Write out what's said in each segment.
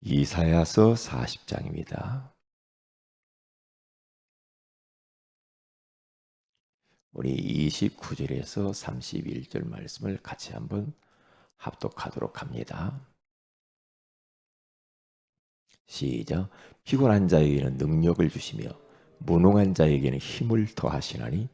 이사야서 40장입니다. 우리 29절에서 31절 말씀을 같이 한번 합독하도록 합니다. 시작. 피곤한 자에게는 능력을 주시며 무능한 자에게는 힘을 더하시나니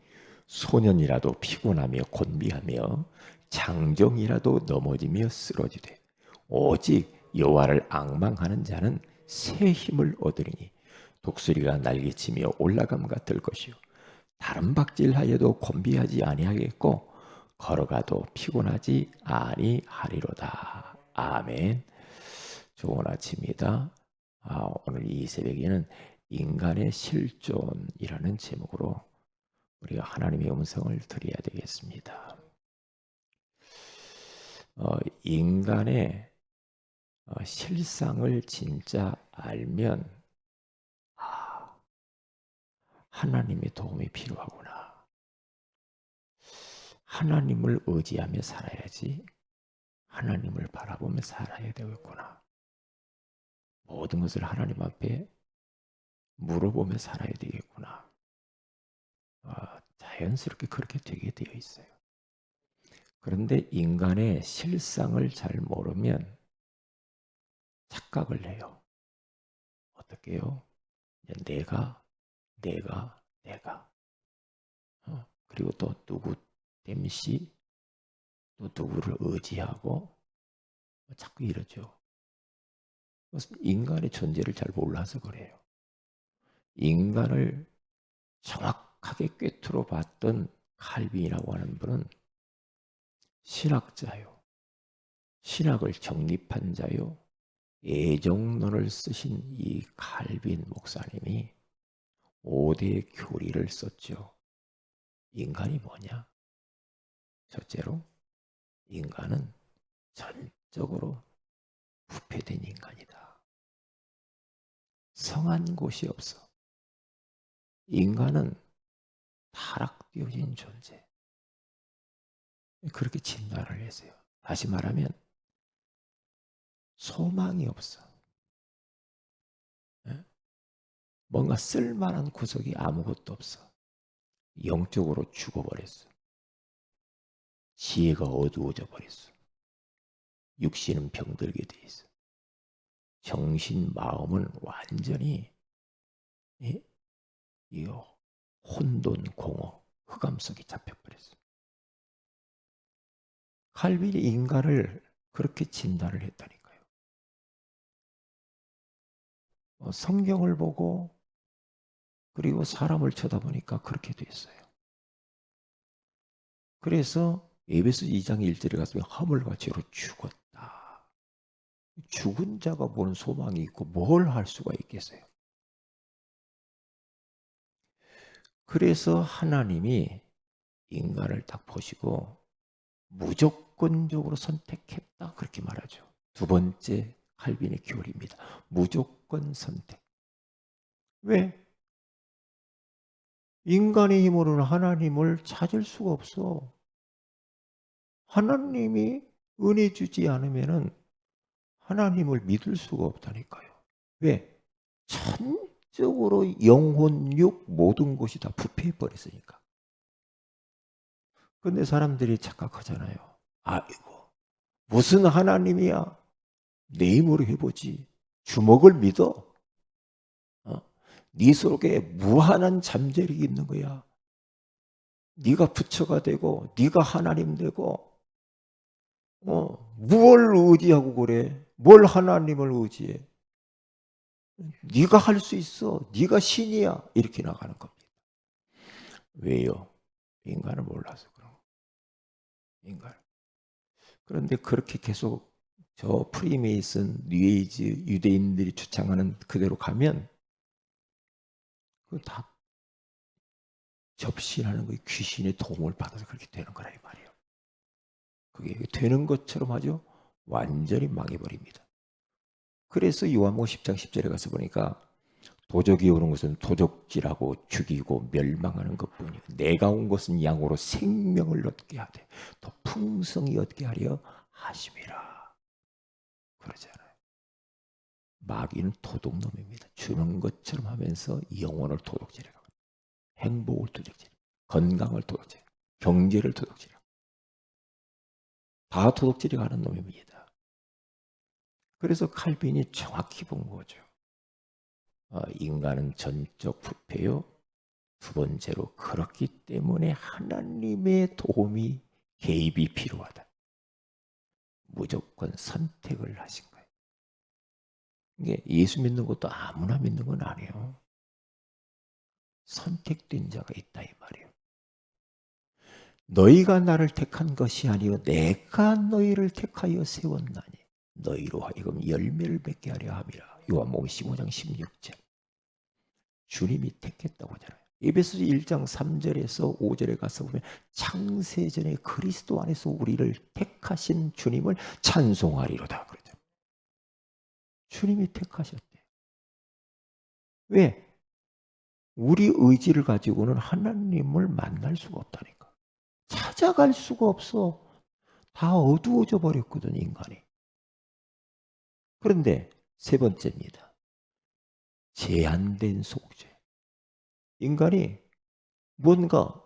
소년이라도 피곤하며 곤비하며 장정이라도 넘어지며 쓰러지되 오직 여호와를 앙망하는 자는 새 힘을 얻으리니 독수리가 날개치며 올라감 같을 것이요 다른 박질하여도 곤비하지 아니하겠고 걸어가도 피곤하지 아니하리로다. 아멘. 좋은 아침입니다. 오늘 이 새벽에는 인간의 실존이라는 제목으로 우리가 하나님의 음성을 들어야 되겠습니다. 인간의 실상을 진짜 알면 하나님의 도움이 필요하구나. 하나님을 의지하며 살아야지 하나님을 바라보며 살아야 되겠구나. 모든 것을 하나님 앞에 물어보며 살아야 되겠구나. 자연스럽게 그렇게 되게 되어 있어요. 그런데 인간의 실상을 잘 모르면 착각을 해요. 어떻게 해요? 내가. 그리고 또 누구 땜시 또 누구를 의지하고 자꾸 이러죠. 인간의 존재를 잘 몰라서 그래요. 인간을 정확하게 꿰뚫어 봤던 칼빈이라고 하는 분은 신학자요. 신학을 정립한 자요. 애정론을 쓰신 이 칼빈 목사님이 5대 교리를 썼죠. 인간이 뭐냐? 첫째로 인간은 전적으로 부패된 인간이다. 성한 곳이 없어. 인간은 타락되어진 존재. 그렇게 진단을 했어요. 다시 말하면 소망이 없어. 뭔가 쓸만한 구석이 아무것도 없어. 영적으로 죽어버렸어. 지혜가 어두워져 버렸어. 육신은 병들게 돼 있어. 정신, 마음은 완전히 이 혼돈, 공허, 흑암 속에 잡혀버렸어. 칼빈이 인간을 그렇게 진단을 했다니까요. 성경을 보고 그리고 사람을 쳐다보니까 그렇게 됐어요. 그래서 에베소 2장 1절에 가서 허물과 죄로 죽었다. 죽은 자가 보는 소망이 있고 뭘 할 수가 있겠어요. 그래서 하나님이 인간을 딱 보시고 무조건적으로 선택했다 그렇게 말하죠. 두 번째 칼빈의 교리입니다. 무조건 선택. 왜? 인간의 힘으로는 하나님을 찾을 수가 없어. 하나님이 은혜 주지 않으면은 하나님을 믿을 수가 없다니까요. 왜? 전적으로 영혼, 육 모든 것이 다 부패해 버렸으니까. 근데 사람들이 착각하잖아요. 아이고, 무슨 하나님이야? 내 힘으로 해보지. 주먹을 믿어. 네 속에 무한한 잠재력이 있는 거야. 네가 부처가 되고 네가 하나님 되고 무엇을 의지하고 그래? 뭘 하나님을 의지해? 네가 할 수 있어. 네가 신이야. 이렇게 나가는 겁니다. 왜요? 인간을 몰라서 그런 거. 인간. 그런데 그렇게 계속 저 프리메이슨, 뉴에이지 유대인들이 주창하는 그대로 가면 그 다 접신하는 거예요. 귀신의 도움을 받아서 그렇게 되는 거라 이 말이에요. 그게 되는 것처럼 하죠. 완전히 망해버립니다. 그래서 요한복음 10장 10절에 가서 보니까 도적이 오는 것은 도적질하고 죽이고 멸망하는 것뿐이요 내가 온 것은 양으로 생명을 얻게 하되 더 풍성히 얻게 하려 하심이라 그러잖아요. 마귀는 도둑놈입니다. 주는 것처럼 하면서 영혼을 도둑질해요. 행복을 도둑질해요. 건강을 도둑질해요. 경제를 도둑질해요. 다 도둑질이 가는 놈입니다. 그래서 칼빈이 정확히 본 거죠. 인간은 전적 부패요. 두 번째로 그렇기 때문에 하나님의 도움이 개입이 필요하다. 무조건 선택을 하신 거예요. 이게 예수 믿는 것도 아무나 믿는 건 아니에요. 선택된 자가 있다 이 말이에요. 너희가 나를 택한 것이 아니요 내가 너희를 택하여 세웠나니 너희로 하여금 열매를 맺게 하려 함이라. 요한복음 15장 16절. 주님이 택했다고 하잖아요. 에베소서 1장 3절에서 5절에 가서 보면 창세전에 그리스도 안에서 우리를 택하신 주님을 찬송하리로다 그러죠. 주님이 택하셨대요. 왜? 우리 의지를 가지고는 하나님을 만날 수가 없다니까. 찾아갈 수가 없어. 다 어두워져 버렸거든 인간이. 그런데 세 번째입니다. 제한된 속죄. 인간이 뭔가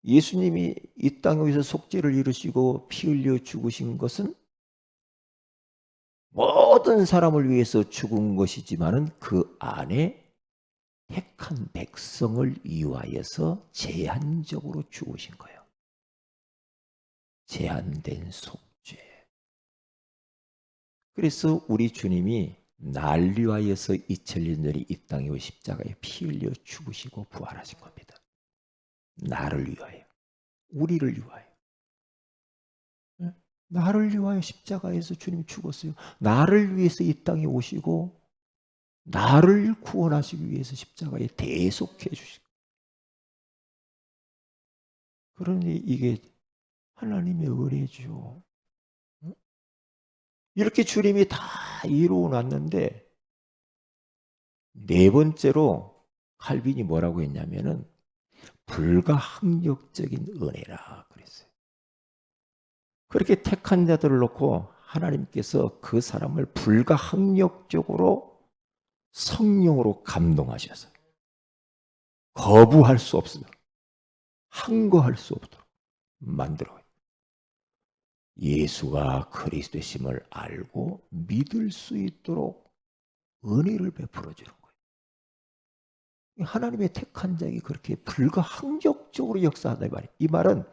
예수님이 이 땅에 오셔서 속죄를 이루시고 피 흘려 죽으신 것은 모든 사람을 위해서 죽은 것이지만은 그 안에 택한 백성을 위하여서 제한적으로 죽으신 거예요. 제한된 속죄. 그래서 우리 주님이 날 위하여서 2000년 전에 이 땅에 오신 십자가에 피 흘려 죽으시고 부활하신 겁니다. 나를 위하여, 우리를 위하여. 나를 위하여 십자가에서 주님이 죽었어요. 나를 위해서 이 땅에 오시고 나를 구원하시기 위해서 십자가에 대속해 주시고. 그러니 이게 하나님의 은혜죠. 이렇게 주님이 다 이루어 놨는데 네 번째로 칼빈이 뭐라고 했냐면은 불가항력적인 은혜라 그랬어요. 그렇게 택한 자들을 놓고 하나님께서 그 사람을 불가항력적으로 성령으로 감동하셔서 거부할 수 없으면 항거할 수 없도록 만들어요. 예수가 그리스도심을 알고 믿을 수 있도록 은혜를 베풀어 주는 거예요. 하나님의 택한 자에게 그렇게 불가항력적으로 역사한다 이 말이에요. 이 말은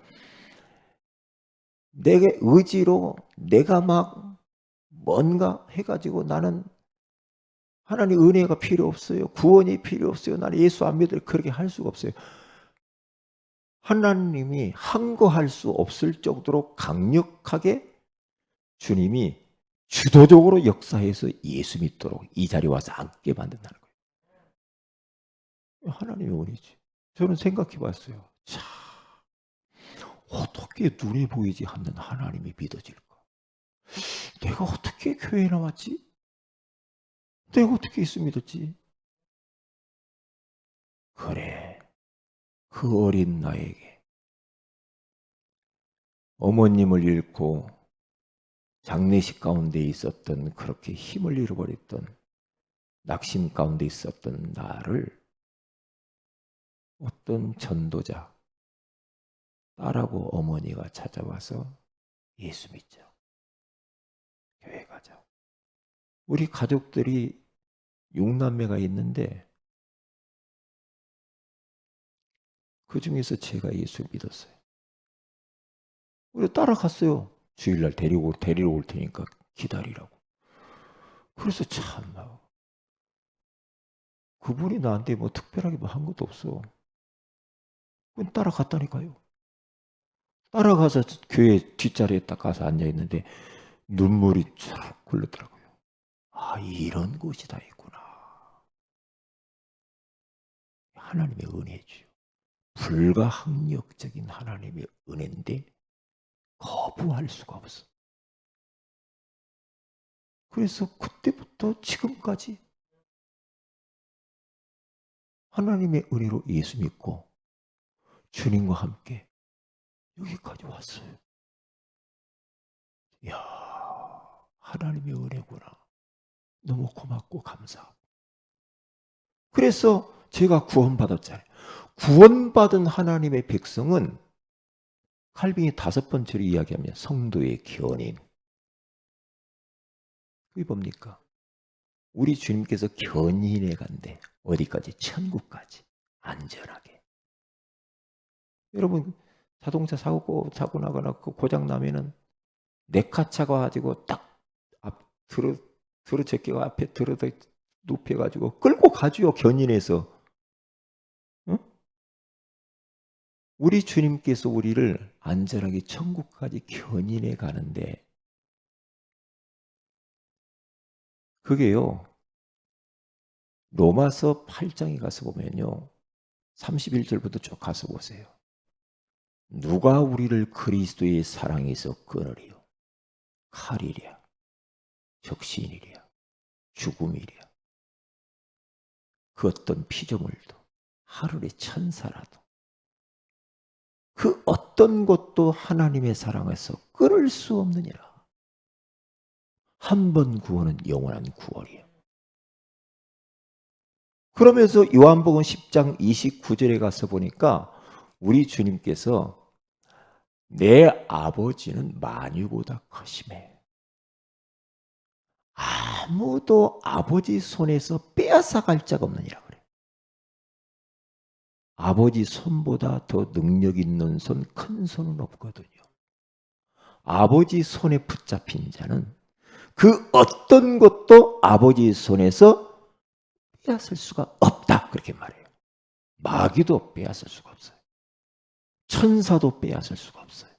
내게 의지로 내가 막 뭔가 해가지고 나는 하나님 은혜가 필요 없어요. 구원이 필요 없어요. 나는 예수 안 믿을 그렇게 할 수가 없어요. 하나님이 항거할 수 없을 정도로 강력하게 주님이 주도적으로 역사해서 예수 믿도록 이 자리에 와서 앉게 만든다는 거예요. 하나님의 은혜지. 저는 생각해 봤어요. 참, 어떻게 눈에 보이지 않는 하나님이 믿어질까? 내가 어떻게 교회에 나왔지? 내가 어떻게 예수 믿었지? 그래, 그 어린 나에게 어머님을 잃고 장례식 가운데 있었던 그렇게 힘을 잃어버렸던 낙심 가운데 있었던 나를 어떤 전도자, 딸하고 어머니가 찾아와서 예수 믿자. 교회 가자. 우리 가족들이 6남매가 있는데 그 중에서 제가 예수를 믿었어요. 우리 따라갔어요. 주일날 데리러 올 테니까 기다리라고. 그래서 참 그분이 나한테 뭐 특별하게 뭐 한 것도 없어. 그냥 따라갔다니까요. 따라가서 교회 뒷자리에 딱 가서 앉아있는데 눈물이 쭉 흘러더라고요. 아, 이런 곳이 다 있구나. 하나님의 은혜지요. 불가항력적인 하나님의 은혜인데 거부할 수가 없어. 그래서 그때부터 지금까지 하나님의 은혜로 예수 믿고 주님과 함께 여기까지 왔어요. 이야, 하나님의 은혜구나. 너무 고맙고 감사하고. 그래서 제가 구원받았잖아요. 구원받은 하나님의 백성은 칼빈이 5번째로 이야기하면 성도의 견인. 그게 뭡니까? 우리 주님께서 견인해 간대. 어디까지? 천국까지. 안전하게. 여러분 자동차 사고 나거나 고장 나면은 네카차가 가지고 딱 앞 들어 제끼고 앞에 들어다 눕혀 가지고 끌고 가죠. 견인해서. 응? 우리 주님께서 우리를 안전하게 천국까지 견인해 가는데 그게요. 로마서 8장에 가서 보면요. 31절부터 쭉 가서 보세요. 누가 우리를 그리스도의 사랑에서 끊으리요? 칼이랴, 적신이랴, 죽음이랴. 그 어떤 피조물도 하늘의 천사라도 그 어떤 것도 하나님의 사랑에서 끊을 수 없느니라. 한 번 구원은 영원한 구원이에요. 그러면서 요한복음 10장 29절에 가서 보니까 우리 주님께서 내 아버지는 만유보다 크심에 아무도 아버지 손에서 빼앗아갈 자가 없느니라 그래요. 아버지 손보다 더 능력 있는 손, 큰 손은 없거든요. 아버지 손에 붙잡힌 자는 그 어떤 것도 아버지 손에서 빼앗을 수가 없다. 그렇게 말해요. 마귀도 빼앗을 수가 없어요. 천사도 빼앗을 수가 없어요.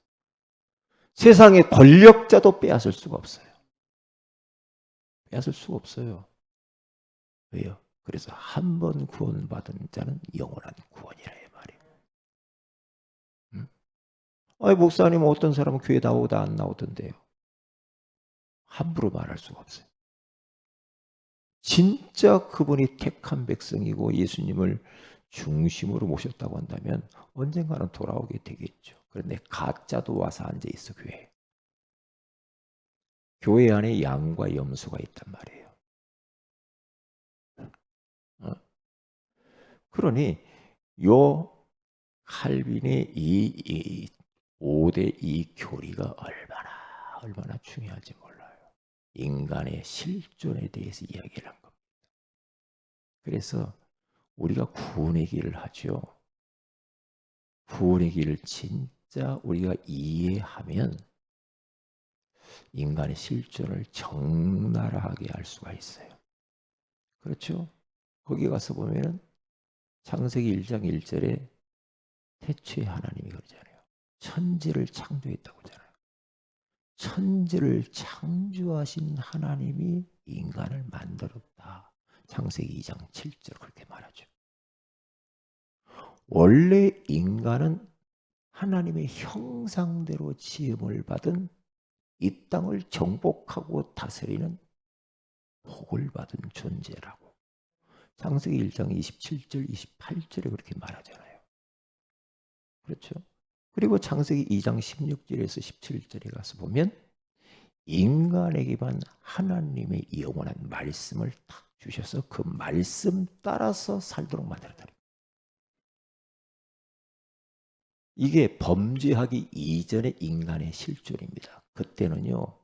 세상의 권력자도 빼앗을 수가 없어요. 빼앗을 수가 없어요. 왜요? 그래서 한 번 구원받은 자는 영원한 구원이라 이 말이에요. 응? 아니 목사님 어떤 사람은 교회 나오다 안 나오던데요. 함부로 말할 수가 없어요. 진짜 그분이 택한 백성이고 예수님을 중심으로 모셨다고 한다면 언젠가는 돌아오게 되겠죠. 그런데 가짜도 와서 앉아 있어 교회에. 교회 안에 양과 염소가 있단 말이에요. 어? 그러니 요 칼빈의 이 5대 2 교리가 얼마나 중요할지 몰라요. 인간의 실존에 대해서 이야기를 한 겁니다. 그래서 우리가 구원의 길을 하죠. 구원의 길을 진짜 우리가 이해하면 인간의 실존을 적나라하게 알 수가 있어요. 그렇죠? 거기 가서 보면은 창세기 1장 1절에 태초에 하나님이 그러잖아요. 천지를 창조했다고 하잖아요. 천지를 창조하신 하나님이 인간을 만들었다. 창세기 2장 7절 그렇게 말하죠. 원래 인간은 하나님의 형상대로 지음을 받은 이 땅을 정복하고 다스리는 복을 받은 존재라고. 창세기 1장 27절, 28절에 그렇게 말하잖아요. 그렇죠? 그리고 창세기 2장 16절에서 17절에 가서 보면 인간에게만 하나님의 영원한 말씀을 딱 주셔서 그 말씀 따라서 살도록 만들었다. 이게 범죄하기 이전의 인간의 실존입니다. 그때는요.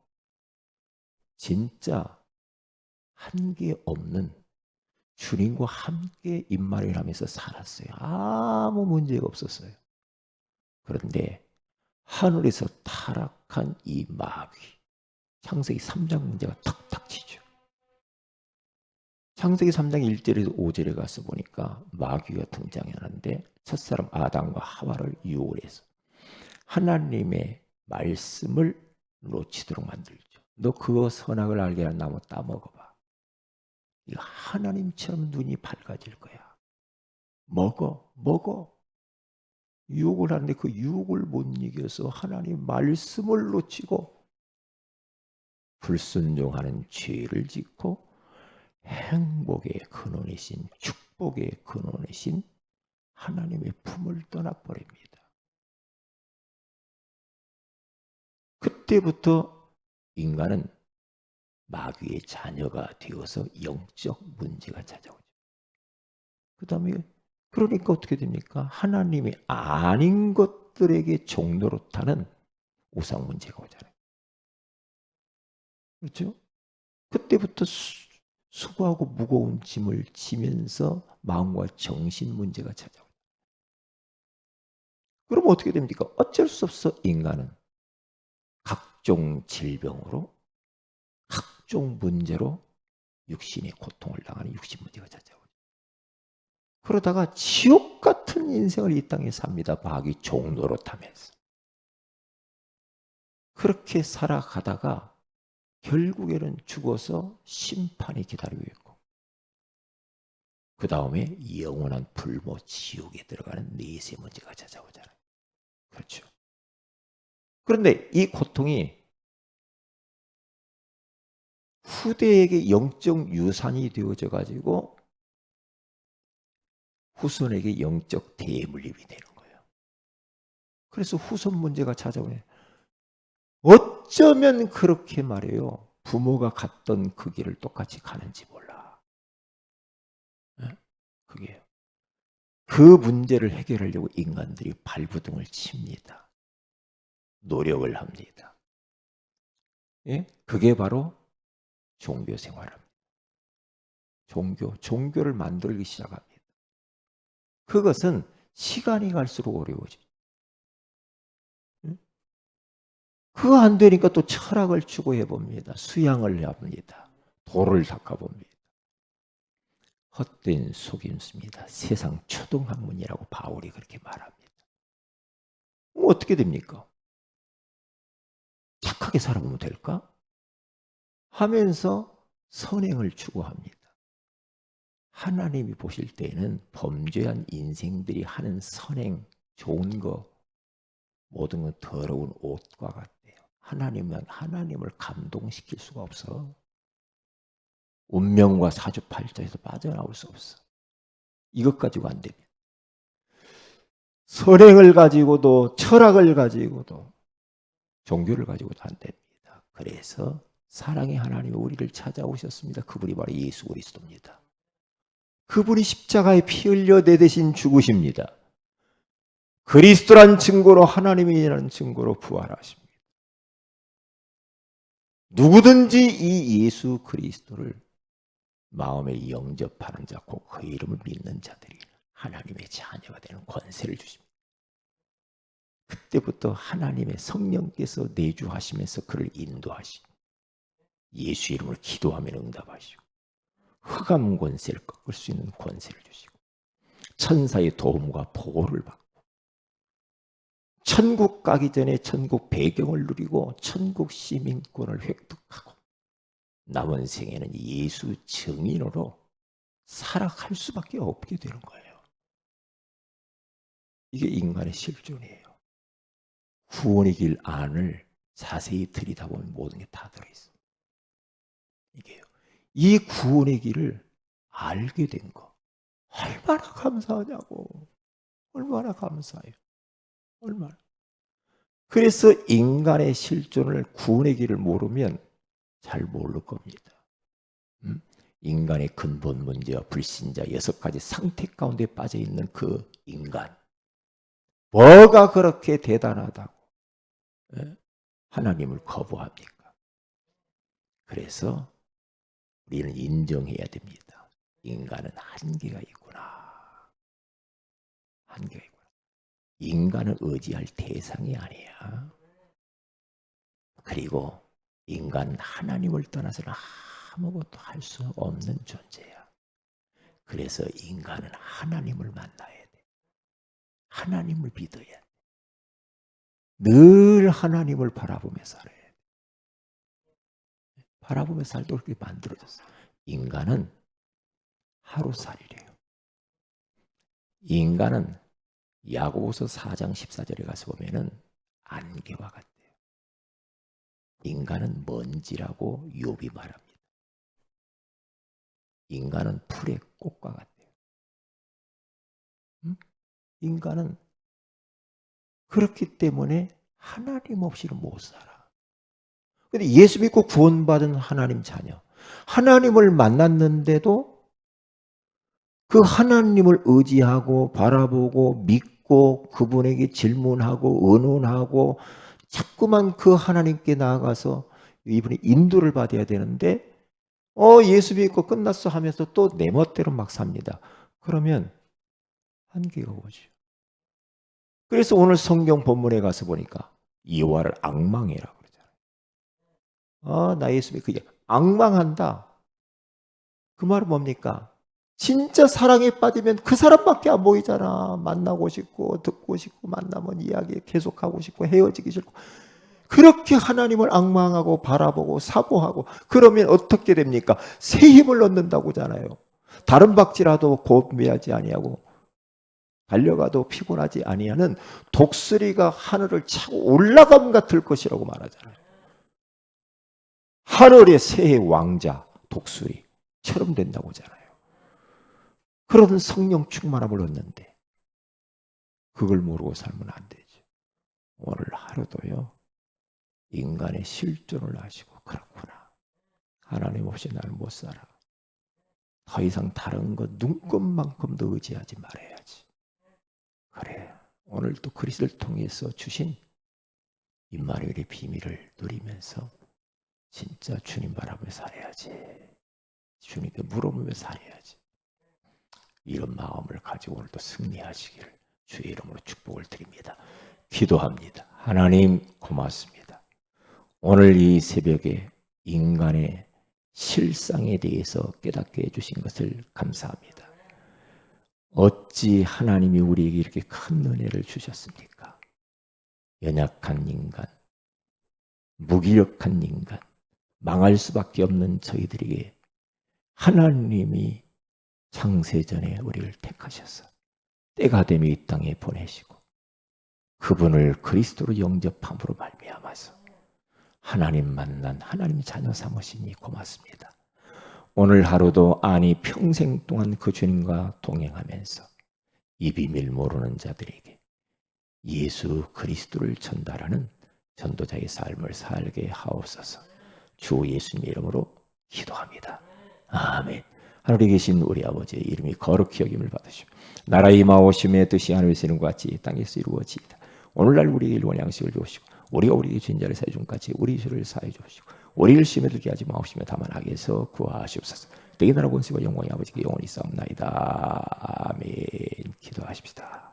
진짜 한계 없는 주님과 함께 임마를 하면서 살았어요. 아무 문제가 없었어요. 그런데 하늘에서 타락한 이 마귀, 창세기 3장 문제가 탁탁 치죠. 창세기 3장 1절에서 5절에 가서 보니까 마귀가 등장하는데 첫사람 아담과 하와를 유혹을 해서 하나님의 말씀을 놓치도록 만들죠. 너 그거 선악을 알게 하는 나무 따먹어봐. 이거 하나님처럼 눈이 밝아질 거야. 먹어. 유혹을 하는데 그 유혹을 못 이겨서 하나님 말씀을 놓치고 불순종하는 죄를 짓고 행복의 근원이신 축복의 근원이신 하나님의 품을 떠나버립니다. 그때부터 인간은 마귀의 자녀가 되어서 영적 문제가 찾아오죠. 그 다음에 그러니까 어떻게 됩니까? 하나님이 아닌 것들에게 종노릇하는 우상 문제가 오잖아요. 그렇죠? 그때부터 수고하고 무거운 짐을 지면서 마음과 정신 문제가 찾아오죠. 그럼 어떻게 됩니까? 어쩔 수 없어 인간은 각종 질병으로 각종 문제로 육신의 고통을 당하는 육신 문제가 찾아오죠. 그러다가 지옥 같은 인생을 이 땅에 삽니다. 마귀 종노릇하면서. 그렇게 살아가다가 결국에는 죽어서 심판이 기다리고 있고 그 다음에 영원한 불모 지옥에 들어가는 내세 문제가 찾아오잖아요. 그렇죠. 그런데 이 고통이 후대에게 영적 유산이 되어져 가지고 후손에게 영적 대물림이 되는 거예요. 그래서 후손 문제가 찾아오네. 어쩌면 그렇게 말해요. 부모가 갔던 그 길을 똑같이 가는지 몰라. 그게요. 그 문제를 해결하려고 인간들이 발부둥을 칩니다. 노력을 합니다. 예? 그게 바로 종교 생활입니다. 종교를 만들기 시작합니다. 그것은 시간이 갈수록 어려워져요. 그거 안 되니까 또 철학을 추구해 봅니다. 수양을 합니다. 도를 닦아봅니다. 헛된 속임수입니다. 세상 초등학문이라고 바울이 그렇게 말합니다. 그럼 어떻게 됩니까? 착하게 살아보면 될까? 하면서 선행을 추구합니다. 하나님이 보실 때에는 범죄한 인생들이 하는 선행, 좋은 거, 모든 건 더러운 옷과 같대요. 하나님을 감동시킬 수가 없어. 운명과 사주팔자에서 빠져나올 수 없어. 이것 가지고 안 됩니다. 선행을 가지고도 철학을 가지고도 종교를 가지고도 안 됩니다. 그래서 사랑의 하나님이 우리를 찾아오셨습니다. 그분이 바로 예수 그리스도입니다. 그분이 십자가에 피 흘려 내 대신 죽으십니다. 그리스도란 증거로 하나님이라는 증거로 부활하십니다. 누구든지 이 예수 그리스도를 마음에 영접하는 자, 곧 그 이름을 믿는 자들이 하나님의 자녀가 되는 권세를 주십니다. 그때부터 하나님의 성령께서 내주하시면서 그를 인도하시고 예수 이름을 기도하면 응답하시고 흑암 권세를 꺾을 수 있는 권세를 주시고 천사의 도움과 보호를 받고 천국 가기 전에 천국 배경을 누리고 천국 시민권을 획득하고 남은 생에는 예수 증인으로 살아갈 수밖에 없게 되는 거예요. 이게 인간의 실존이에요. 구원의 길 안을 자세히 들여다보면 모든 게 다 들어있어요. 이게요. 이 구원의 길을 알게 된 거. 얼마나 감사하냐고. 얼마나 감사해요. 얼마나. 그래서 인간의 실존을 구원의 길을 모르면 잘 모를 겁니다. 인간의 근본 문제와 불신자 6가지 상태 가운데 빠져 있는 그 인간. 뭐가 그렇게 대단하다고 하나님을 거부합니까? 그래서 우리는 인정해야 됩니다. 인간은 한계가 있구나. 한계가 있구나. 인간을 의지할 대상이 아니야. 그리고 인간은 하나님을 떠나서는 아무것도 할 수 없는 존재야. 그래서 인간은 하나님을 만나야 돼. 하나님을 믿어야 돼. 늘 하나님을 바라보며 살아야 돼. 바라보며 살도록 그렇게 만들어졌어. 인간은 하루살이래요. 인간은 야고보서 4장 14절에 가서 보면은 안개와 같대요. 인간은 먼지라고 욥이 말합니다. 인간은 풀의 꽃과 같대요. 인간은 그렇기 때문에 하나님 없이는 못 살아. 근데 예수 믿고 구원받은 하나님 자녀, 하나님을 만났는데도 그 하나님을 의지하고 바라보고 믿고 그분에게 질문하고 의논하고 자꾸만 그 하나님께 나아가서 이분이 인도를 받아야 되는데 예수 믿고 끝났어 하면서 또 내 멋대로 막 삽니다. 그러면 한계가 오죠. 그래서 오늘 성경 본문에 가서 보니까 여호와를 앙망해라 그러잖아요. 나 예수 믿고 그게 앙망한다. 그 말은 뭡니까? 진짜 사랑에 빠지면 그 사람밖에 안 보이잖아. 만나고 싶고 듣고 싶고 만나면 이야기 계속하고 싶고 헤어지기 싫고 그렇게 하나님을 앙망하고 바라보고 사모하고 그러면 어떻게 됩니까? 새 힘을 얻는다고잖아요. 다른 박질라도 고민하지 아니하고 달려가도 피곤하지 아니하는 독수리가 하늘을 차고 올라감 같을 것이라고 말하잖아요. 하늘의 새의 왕자 독수리처럼 된다고 하잖아요. 그런 성령 충만함을 얻는데 그걸 모르고 살면 안 되죠. 오늘 하루도요. 인간의 실존을 아시고 그렇구나. 하나님 없이 나는 못 살아. 더 이상 다른 것 눈곱만큼도 의지하지 말아야지. 그래. 오늘도 그리스도를 통해서 주신 임마누엘의 비밀을 누리면서 진짜 주님 바라보며 살아야지. 주님께 물어보며 살아야지. 이런 마음을 가지고 오늘도 승리하시기를 주의 이름으로 축복을 드립니다. 기도합니다. 하나님 고맙습니다. 오늘 이 새벽에 인간의 실상에 대해서 깨닫게 해주신 것을 감사합니다. 어찌 하나님이 우리에게 이렇게 큰 은혜를 주셨습니까? 연약한 인간, 무기력한 인간, 망할 수밖에 없는 저희들에게 하나님이 창세전에 우리를 택하셔서 때가 되면 이 땅에 보내시고 그분을 그리스도로 영접함으로 말미암아서 하나님 만난 하나님 자녀 삼으시니 고맙습니다. 오늘 하루도 아니 평생 동안 그 주님과 동행하면서 이 비밀 모르는 자들에게 예수 그리스도를 전달하는 전도자의 삶을 살게 하옵소서. 주 예수님의 이름으로 기도합니다. 아멘. 하늘에 계신 우리 아버지의 이름이 거룩히 여김을 받으시오. 나라의 임하오심의 뜻이 하늘에서 이룬 것 같이 땅에서 이루어지이다. 오늘날 우리에게 일용할 양식을 주시고 우리가 우리에게 죄인 자를 사해 준 같이 우리 죄를 사해 주시고 우리를 시험에 들게 하지 마옵시며 다만 악에서 구하시옵소서. 내게 나라 권세와 영광이 아버지께 영원히 있사옵나이다. 아멘. 기도하십시다.